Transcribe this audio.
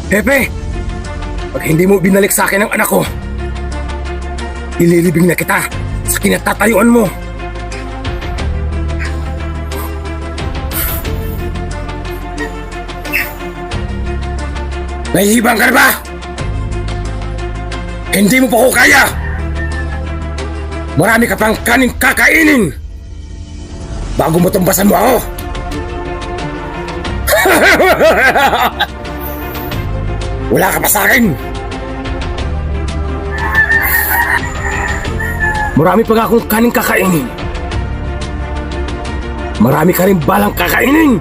Hepe, pag hindi mo binalik sa akin ang anak ko, ililibing na kita sa kinatatayuan mo. Nahihibang ka na ba? Hindi mo pa ko kaya! Marami ka pang kaning kakainin bago mo tumbasan mo ako! Wala ka pa sa akin! Marami pa nga akong kaning kakainin. Marami ka rin balang kakainin!